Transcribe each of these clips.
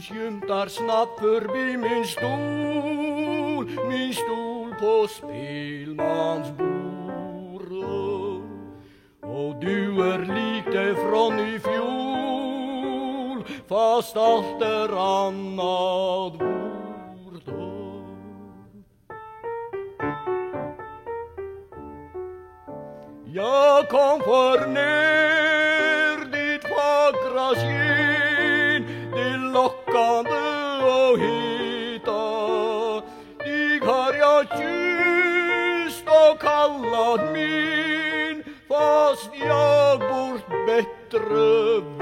skymtar snabbt förbi min stol på spelmans bord. Och du är lik det från i fjol, fast allt är annat bord. Jag kom för ner ditt vackra sken, det lockande och heta. Dig har jag kysst och kallat min, fast jag bort bättre veta.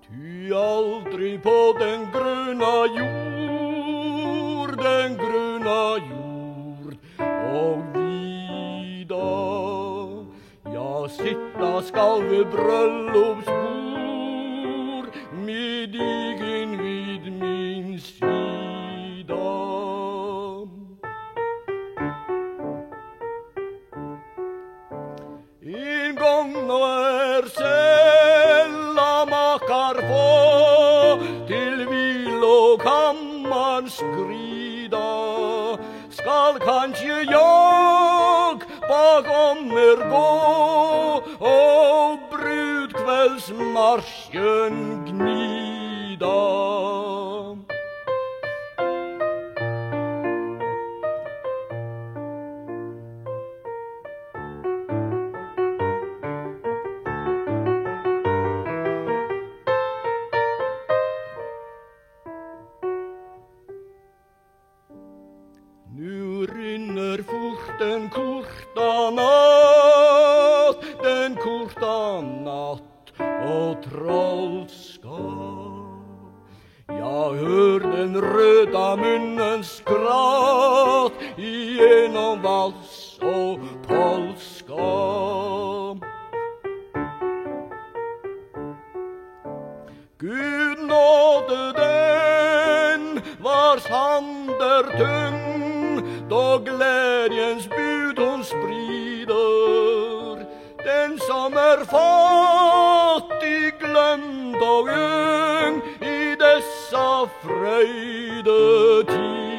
Ty aldrig på den gröna jord och vida jag sitta skall vid bröllopsbord med dig vid min sida. En gång när sälla makar få till vilokammaren skrida, skall kanske jag bakom er gå och brudkvällsmarschen gnida. Nu rinner fort den korta natt och trollska. Jag hör den röda munnens skratt igenom vals och polska. Gud nådde den vars hand är tung, då glädjens bud hon sprider. Den som är fattig, glömd och ung i dessa fröjdetider.